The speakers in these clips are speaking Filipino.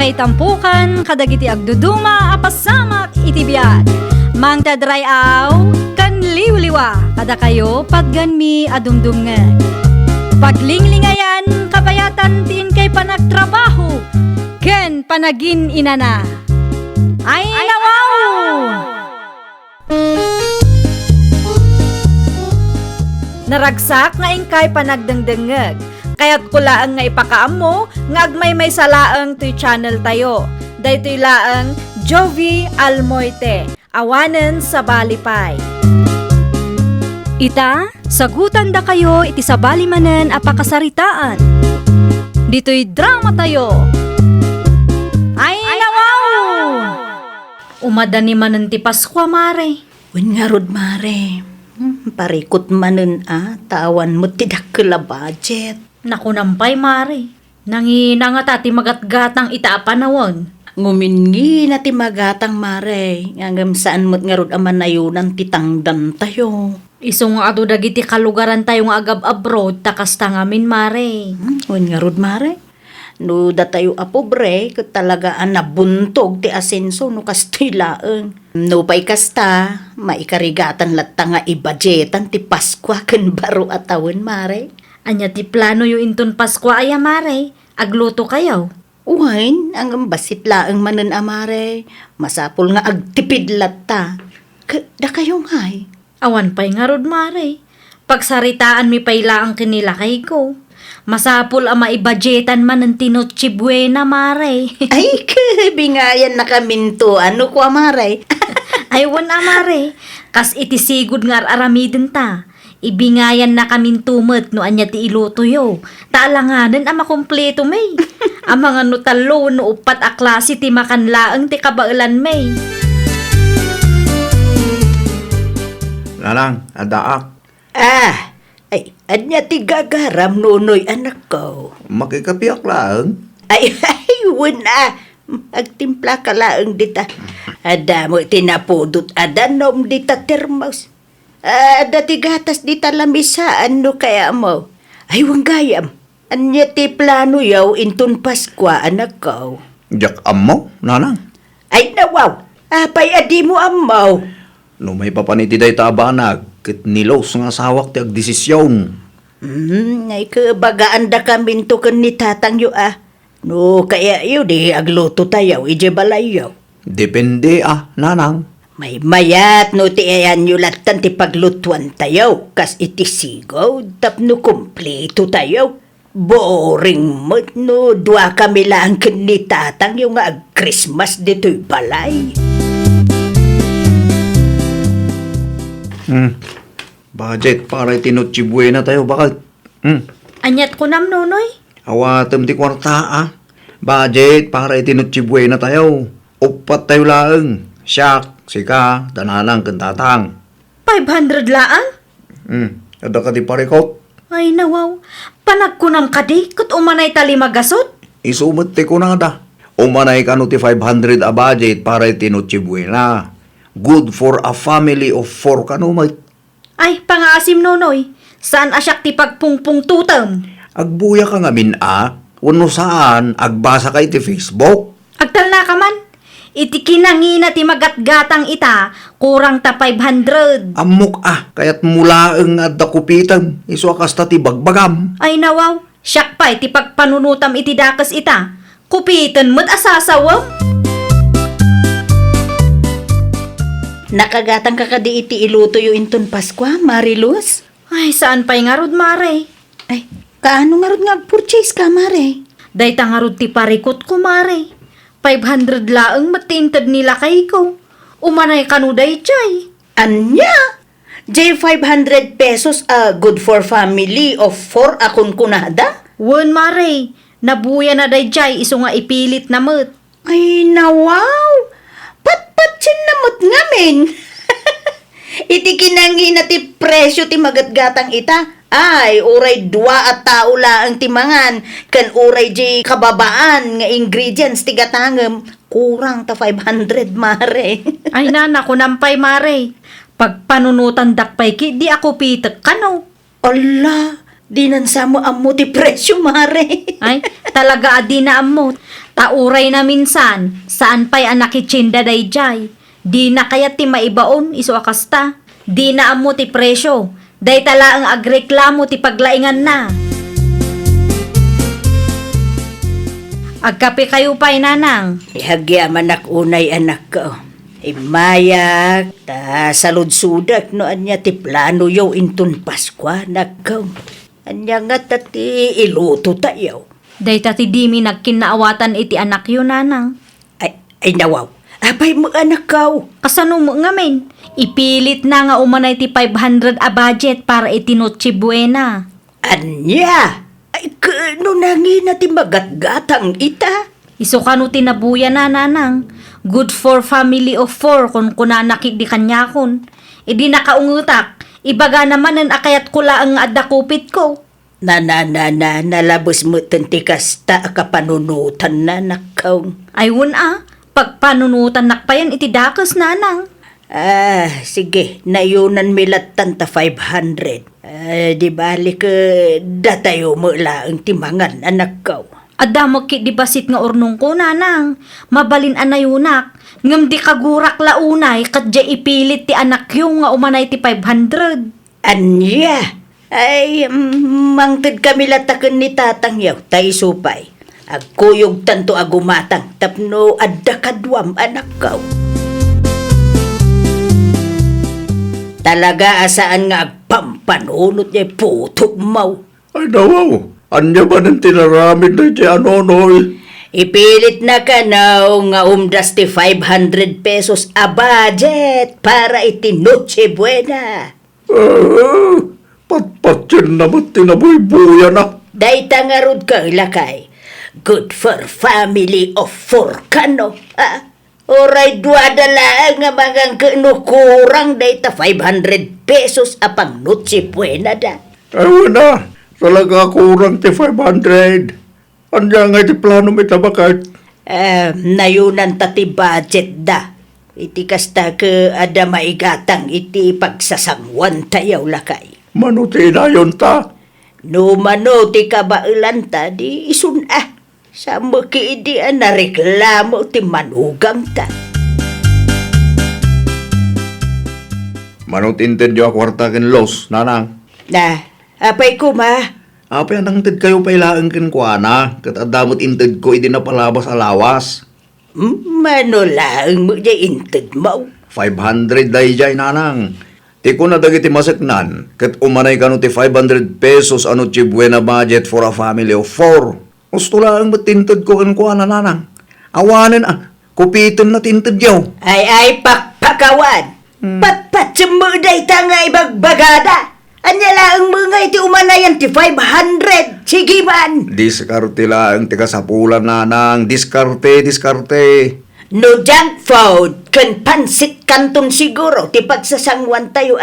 Makaitampukan kadagiti agduduma apasamak iti biag. Mangtadray aw kan liwliwa kada kayo padganmi adumdumngeg. Paglinglingayan kabayatan tin kay panagtrabaho ken panagin inana. Ay nawaw! Naragsak nga ingkay panagdengdengeg. Kaya't kulaang nga ipakaam mo, nga agmay may salaang to'y channel tayo. Daytoy laang Jovi Almoite, awanen sa balipay. Ita, sagutan da kayo iti sa balimanen apakasaritaan. Dito'y drama tayo. Ay nawaw! Umadani manen ti Paskwa, mare. Wen nga rod, mare. Parikot manen tawan mo tidakkel budget. Naku nampay, mare. Nangina nga tati magatgatang itapanawag. Ngumingi na ti magatang, mare. Ngangam saan mo't nga rod amanayunan titangdan tayo. Iso nga ado dagiti kalugaran tayo nga agab abroad takas tangamin, mare. Wen nga rod, mare. No da tayo apobre, kat talaga nabuntog ti asenso no kastilaeng. No pa'y kasta, maikarigatan latta nga i-budgetan ti Paskwa ken baro atawin, mare. Anya ti plano yu inton Paskwa aya, mare. Agluto kayaw. Uwain, ang basit laeng manen, mare. Masapol nga agtipid latta. Da kayong hay. Awan pa'y nga rod, mare. Pagsaritaan mi pa'y laang kinilakay ko. Masapol ang maibadgetan man ng Tinoche Buena, mare. Ay, bingayan na kaminto. Ano ko, mare? Ay, wana, mare. Kas itisigod nga aramidin ta. Ibingayan na kaming tumet no anya ti iluto yo. Taalanganan ang makumpleto may. Ang mga nutalo no upat a klase ti makanlaang ti kabailan may. Nanang, adaak. Ay, anya ti gagaram nunoy anak ko. Makikapiak lang. Ay, wala. Agtimpla ka laang dita. Ada mo tinapudot, ada nom dita termos. Dati gatas di talamisa, ano kaya mo? Ay, wanggayam. Anya ti plano yaw intun Paskwa, anak ko. Jak ammo, nanang. Ay, nawaw. Apay adi mo amaw. No may papaniti day tabanag, kit nilos nga sawak ti agdesisyon. Ay, kabagaan da kami to kan ni tatang yu No, kaya yu di agluto tayo, ije balay yaw. Depende nanang. May mayat no ti ayan yu latan ti paglutuan tayo, kas iti sigaw, tapno kumpleto tayo. Boring mo't no, dua kami lang ken ni tatang yung nga Christmas dito'y balay. Budget para Tinoche Buena tayo, bakit? Anyat ko nam nunoy. Awatem ti kwarta Budget para Tinoche Buena tayo. Upat tayo laeng. Siyak, sika, danalang kentatang. 500 laang? Ada ka di parikot? Ay nawaw. Panagkunam kadi kat umanay tali magasot. Isumot ti ko na da. Umanay ka no ti 500 a budget para Tinoche Buena. Good for a family of 4 kanumay. Ay, pangaasim nunoy. Saan asyak ti pagpungpung tutam? Agbuya ka nga wano saan, agbasa kay ti Facebook. Agtal na ka man. Iti kinangina ti magatgatang ita, kurang ta 500. Amok kayat mulaeng adda kupitan, iso akasta ti bagbagam. Ay nawaw, siyak pa iti pagpanunutam iti dakas ita. Kupitan mo't asasawaw. Nakagatang ka kadi iti iluto yu intun Paskwa, Mariluz? Ay, saan pa'y nga rod, mare? Ay, kaano nga rod nga purchase ka, mare? Day ta nga rod ti parikot ko, mare. 500 laang matintad nila kay ko. Umanay kanuday chay. Anya? Jay 500 pesos good for family of 4 akong kunada? Wen, mare. Nabuya na day chay, iso nga ipilit na mo't. Ay, nawaw! Patpatsin na mo't ngamin! Iti kinangi na ti presyo ti magatgatang ita. Ay, uray 2 at tao laang timangan. Kan uray di kababaan nga ingredients ti gatangem. Kurang ta 500, mare. Ay nana ko nampay, mare. Pagpanunutan dakpay ki, di ako pitek kano. Ala, di nansa mo amo ti presyo, mare. Ay, talaga adi na amot. Tauray na minsan, saan pa'y anak itsinda dayjay. Di na kaya ti maibaon, iso akasta. Di na amo ti presyo. Day tala ang agreklamo ti paglaingan na. Agkape kayo pa'y nanang. Ihagyaman ak unay anak ko. Imayak, ta saludsudak no anya ti plano yaw intun Paskwa, nagkaw. Anya nga tati iluto tayo. Day tati dimi nagkinaawatan iti anak yun nanang. Ay nawaw, apay mo anak ko. Kasano mo nga men? Ipilit na nga umanay ti 500 a budget para iti Noche Buena. Anya? Ay kano nangi na ti magatgatang ita? Iso kano tinabuya na nanang. Good for family of 4 kung kunanakit di kanyakon. Idi nakaungutak. Ibaga naman ang akayat ko laang adakupit ko. Nalabos mo tantikas ta kapanunutan na nakaw. Ayun pagpanunutan nakpayan iti dakas nanang. Sige, nayunan milat tanta 500. Di balik datayo mo laang timangan anak ko. Adamag ki di basit nga urnong ko nanang. Mabalin anayunak. Ngam di kagurak launay kadya ipilit ti anak yung nga umanay ti 500. Anya? Ay, mangtid kami latakan ni tatang yaw, tayo supay. Agkuyog tanto agumatang, tapno adda kadwam anak ko. Talaga asaan nga agpampanunot niya putok mau. Ay nawaw, anya ba ng tinaramid na siya anonoy? Ipilit na ka now nga umdas ti 500 pesos a budget para iti Noche Buena. Patpatsin naman tinaboy-buya na. Dayta nga rod ka ilakay. Good for family of 4 kano. Oray duwada lang nga mga kinukurang dayta 500 pesos apang Noche Buena da. Ewan na, talaga kurang ti 500. Anya nga ti plano may tabakat. Nayunan tati budget da. Iti kasta ka ada maigatang iti pagsasangwan tayaw lakay. Manuti na yun ta. No mano ti kabailan ta di isun sa maki di na reklamo ti manugang ta. Manutintin yung kwarta kin los, nanang. Apay ko ma. Apay anang tid kayo pailaan kin kuana. Kat adamot intid ko idi na palabas alawas. Mano lang mo di intid mo. 500 day jay nanang. Ti ko na dagiti maseknan, kat umanay ka no ti 500 pesos ano ti buena budget for a family of 4. Gusto lang matintid ko ang kuha na nanang. Awanan kupitin na tintid yaw. Ay pakpakawan. Patpat sa muday tangay bagbagada. Anya lang mga iti umanayan ti 500. Sige man. Diskarte lang ti kasapulan nanang. Diskarte. No junk food, kan pansit kanton siguro, ti pagsasangwan tayo,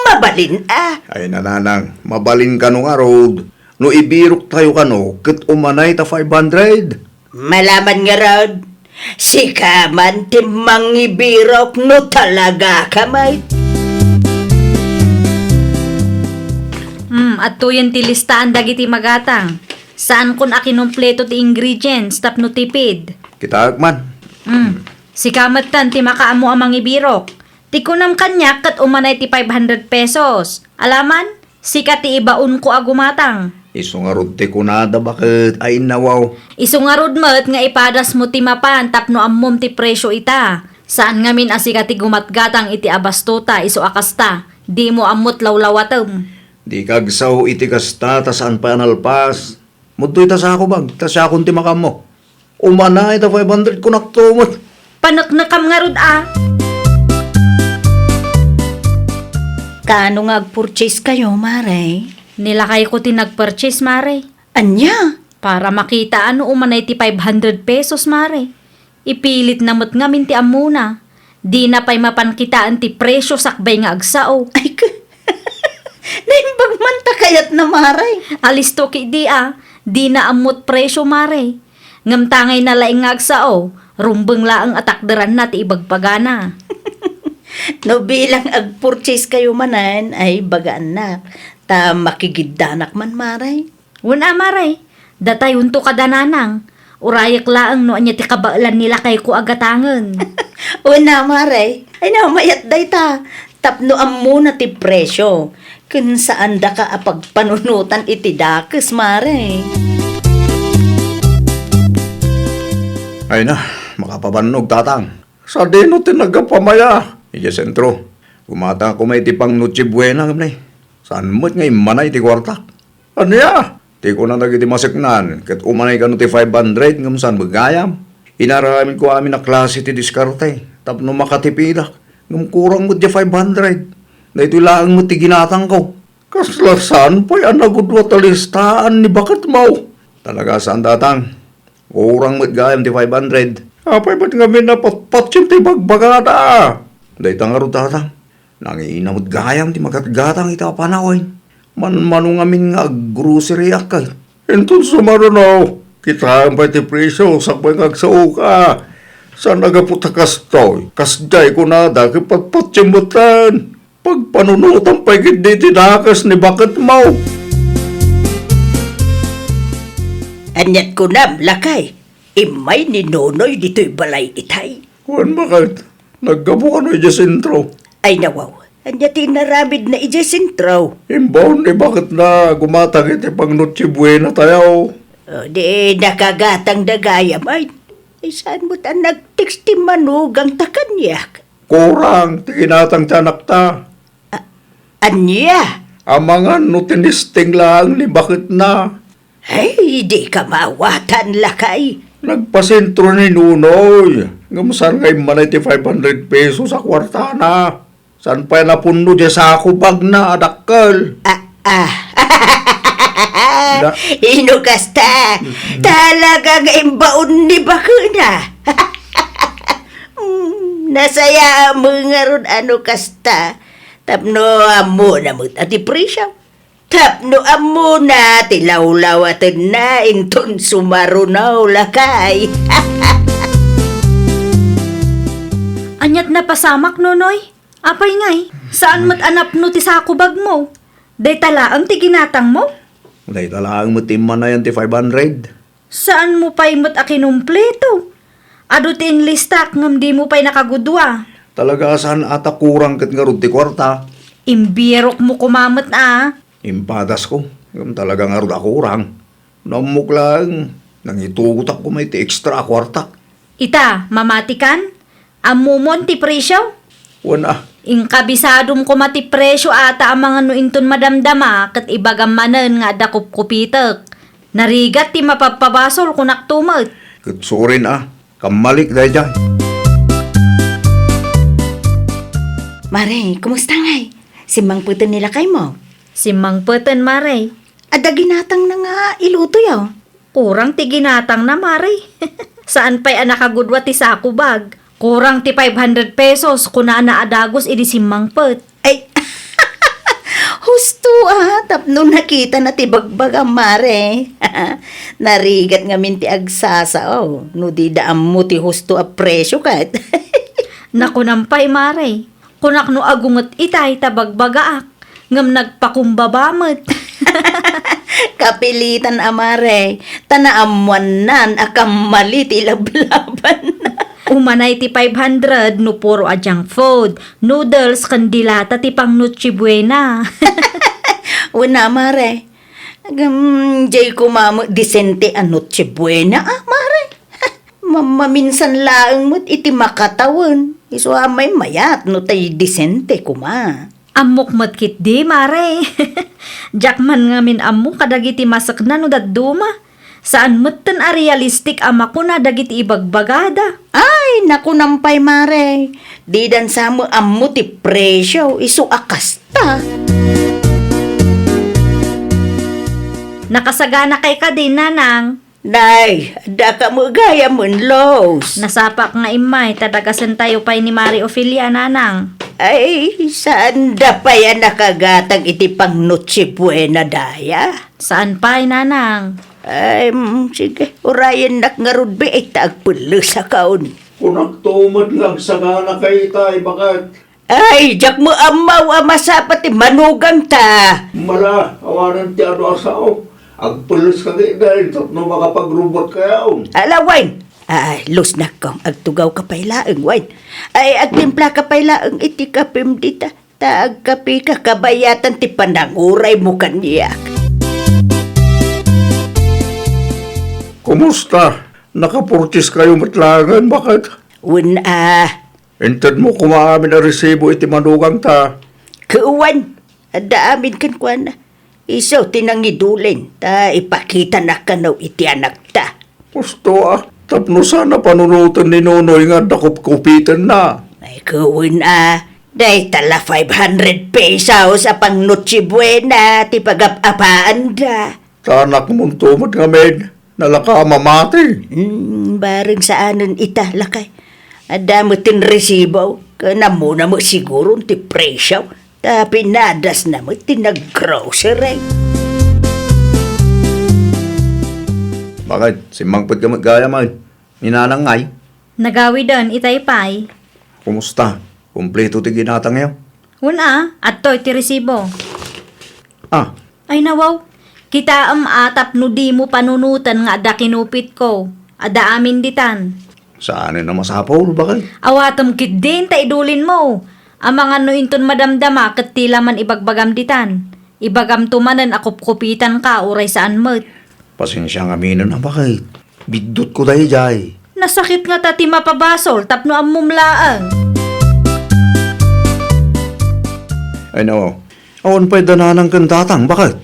mabalin Ay nanang, mabalin ka no nga road. No ibirok tayo ka no, kat umanay ta 500. Malaman nga rod, si kaman ti mangibirok no talaga kamay. At tuyan ti listaan dagiti magatang. Saan kun akinumpleto ti ingredients tapno tipid. Kita man. Si kamatan ti makaamo amang ibirok. Ti kunam kanyak kat umanay ti 500 pesos. Alaman, sika ti ibaon ko agumatang. Iso nga rod ti kunada bakit ay nawaw. Iso nga rod met nga ipadas mo ti mapan tapno ammom ti presyo ita. Saan nga min asika ti gumatgatang iti abastuta iso akasta. Di mo ammot lawlawatem. Di kagsaw iti kasta ta saan pa analpas. Mutoy ta sa ako bag, ta sa akong ti makamo. Umanay ta 500 kunaktumot. Panaknakam nga rod Kaano nga purchase kayo, Mare? Nilakay ko ti nag-purchase, Mare. Anya? Para makita ano umanay ti 500 pesos, Mare. Ipilit namot nga min ti amuna. Di na pa'y mapankitaan ti presyo sakbay nga agsao. Ay, naimbag man ta kayat na, Mare. Alis to ki di na amot presyo, Mare. Ngam tangay na laing nga agsao, rumbeng laang atakderan na ti ibagpagana. No bilang ag-purchase kayo manan, ay bagaan na. Ta makigiddanak man, Mare. Wala, Mare. Datay unto kadananang. Urayak laang no anya ti kabaalan nila kay ko agatangan. Una, mare. Ay na, mayat day ta. Tapno ammo na ti presyo. Kun saan da ka apagpanunutan iti dakes, mare. Ay na, makapabanog tatang. Sa dino tinagapamaya. Iya sentro. Kumata ko may tipang Noche Buena gamay. Saan mo't ngay manay ti kwartak? Ano ya? Ti ko na nagiti masiknan. Kat umanay ka no ti 500 ngam saan magayam. Inaramin ko amin na klase ti diskarte. Tapno makatipilak. Ngam kurang mo ti 500. Na ito lang mo ti ginatang ko. Kaslasan po'y anagudwa talistaan ni bakat mau. Talaga saan datang? Kurang mo't gayam ti 500. Apay ba't nga minapatpatsin ti bagbagada? Day tanga ro tatang. Nangiina mo't gayam ti magatgatang ita panaway. Man-manong amin nga grocery akay. Enton sumarunaw. Kita ang pati presyo sa pangagsaw ka. Saan nagaputa kastoy? Kasday ko na daki patpatsimutan. Pagpanunutan pa'y hindi tinakas ni bakat mau. Anyat ko na, lakay. Imay ni Nonoy dito'y balay itay. Kuan bakit? Naggabu ka no sentro. Ay nawaw. Anyat inaramid na ije sintraw. Imbaw ni bakit na gumatang iti pang Noche Buena tayo. O, di nakagatang dagayam ay. Ay saan mo ta nag-text ti manugang takanyak? Kurang, tiginatang tiyanak ta. Anya? Ang mga nutinisting lang ni bakit na. Ay, di ka mawatan lakay. Nagpasentro ni Nunoy. Ngamusan ngay manay ti 500 pesos sa kwartana. San pa napuno di sa ako bag na adakkel. Da- Inukas ta. Talagang imbaon ni bakuna. Nasaya mo nga ron ano kasta. Tapno amo na mo at ipresya. Tapno amo na tilawlawatan na inton sumarunaw lakay. Anyat na pasamak nonoy. Apay ngay, saan mo't anap no ti sakubag mo? Day talaang ti ginatang mo? Day talaang mo timman na yan ti 500. Saan mo pa'y mo't akinumpleto? Ado ti inlistak ngam di mo pa'y nakagudwa. Talaga saan ata kurang kat nga ron ti kwarta. Imbirok mo kumamot na. Impadas ko. Ngam talaga nga ron kurang. Namuk lang. Nangitugutak ko may ti extra kwarta. Ita, mamatikan? Amumon ti presyo? Wana. Ingkabisadom ko mati presyo ata ang mga nuinton madamdama kat ibagamanan nga da kupkupitek. Narigat ti mapapabasol kunak tumot. Kitsurin Kamalik dahil dyan. Mare, kumusta ngay? Simang putin nila kay mo. Si Mang Peten Mare. Ada ginatang na nga iluto yaw. Kurang ti ginatang na Mare. Saan pa'y anakagudwa ti sakubag? Kurang ti 500 pesos kuna na adagos idi si Mang Pet. Ay, husto tapno nakita na ti bagbag ang mare. Narigat nga min ti agsasao. No di daam mo ti husto a presyo kat. Nakunampay Mare. Kunak no agungot itay tabagbaga ak. Ngam nagpakumbabamot. Kapilitan amare. Tanaamuan akam mali ti lablaban. Umanay ti 500 no puro a junk food, noodles, kandilata ti pang Noche Buena. Una mare. Jay kumamo disente a Noche Buena mare. Maminsan laang mo't iti makatawan. Iso amay mayat no tay disente kuma. Amok matkit di Mare. Jakman nga min amok kadagiti masak na no daduma. Saan mutten a realistic ama ko na dagiti ibagbagada. Ay, naku nampay mare. Di dan sa mo ammo ti presyo, isu akasta. Nakasagana kay ka din, nanang. Nay, da ka mo gaya mon lows. Nasapak nga imay, tadagasan tayo pa'y ni Mari Ophelia, nanang. Ay, saan da pa yan nakagatag iti pang Noche Buena daya? Saan pa'y, nanang? Ay, sige, urayan nak nga rudbe ay tagpulo sa kaon. Kunak tumad lang sa gana kay tay, bakit? Ay, jak mo amaw amasapat manugang ta. Mala, awanan ti ano asao. Agpulos ka dahil no makapag-robot kayo. Ala, wine! Ay, los na kong agtugaw ka pailaang, wine. Ay, agtimpla ka pailaang iti kapim dita. Taag kapi ka kabayatan ti pananguray mo kaniyak. Kumusta? Nakapurchis kayo matlangan, bakit? Inted mo kumaamin na resibo iti manugang ta. Kauwan, adaamin kan kwa na. Isaw tinangidulin, ta ipakita na kanaw iti anak ta. Gusto tapno sana panunutan ni Nonoy nga dakup-kupitan na. Ay kauwan day tala 500 pesos sa pang Noche Buena, ti pagapapaan da. Tanak mong tumot nga med, nalaka mamati. Bareng sa anon ita, lakay. Adamutin resibo, kana muna mo siguro ti presyo, ta pinadas na mo ti nag-grocery. Bakit? Si Mangpot ka magaya man. Ninanangay. Nagawi dan itay pay. Kumusta? Kompleto ti ginatang ngayon. Una, at to'y ti resibo. Ah, Ay nawaw, kita atap no di mo panunutan nga ada kinupit ko. Ada amin ditan. saan na masapol? Bakit? Awatom kit din ta idulin mo. Ang mga no inton madamdama ket tila man ibagbagam ditan. Ibagam tumanan akop-kupitan ka uray saan met. Pasensya nga minan na bakit? Bidot ko dahi jay. Nasakit nga ta ti mapabasol tapno ang mumlaang. Ay no, awan pa'y dananang kandatang, bakit?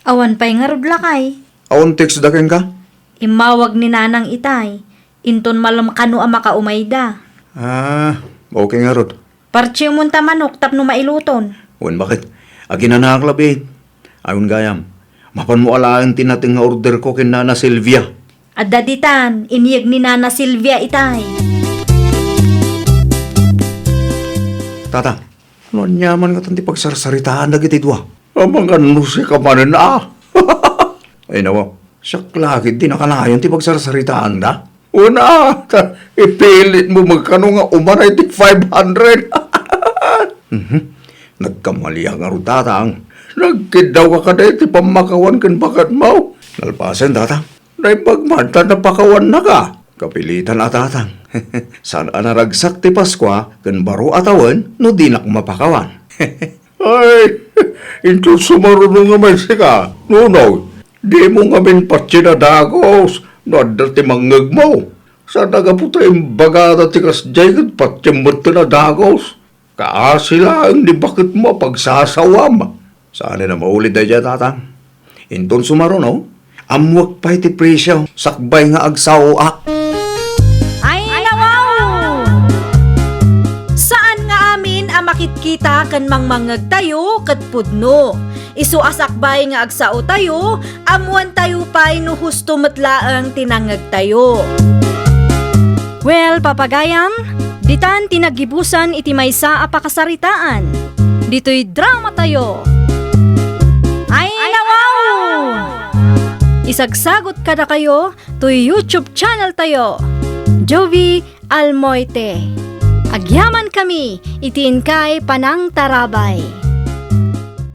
Awan pa'y nga rudlakay. Awan text daking ka? Imawag ni nanang itay. Inton malam kanu ang makaumayda. Ah, okay nga rod. Parche mo ta manok tapno mailuton. Awan bakit? Agin na nakaklabit. Ayon gayam, mapan mo alaan tinating nga order ko kin Nana Silvia. Adda ditan, iniyag ni Nana Silvia itay. Tata, ano nyaman nga tanti pagsarsaritaan na giti dwa? Amang ano si kamanin Ay nawa, siya klakit di nakalayon ti pagsarsaritaan na. Una, ipilit mo magkano nga umanay ti 500. Nagkamali ang arutatang. Nagkidaw ka kada ti pamakawan kan bakat mo. Nalpasan tatang. Naipagmanta na pakawan na ka. Kapilitan atatang. Saan naragsak ti Paskwa kan baro atawan no di na mapakawan. Ay, ito sumarunong nga may sika. Nuno, di mo nga min patsinadagos. No ti mangag mo. Sa nagaputa yung bagata ti kasjay kat patsimot na dagos. Kaasila ang di bakit mo pagsasawam. Saan na maulid na dyan, tatang? Inton sumaruno, amwag pa iti presyo, sakbay nga agsawa. Ay nawaw! Saan nga amin ang makitkita kan mangmangag tayo kat pudno? Isu asakbay nga agsao tayo, amuan tayo pa'y no husto matlaang tinangag tayo. Well, papagayam, ditan tinagibusan iti maysa a pakasaritaan. Dito'y drama tayo. Ay nawaw! Isagsagot kada kayo to YouTube channel tayo. Jovi Almoite. Agyaman kami, itiin kay Panang Tarabay.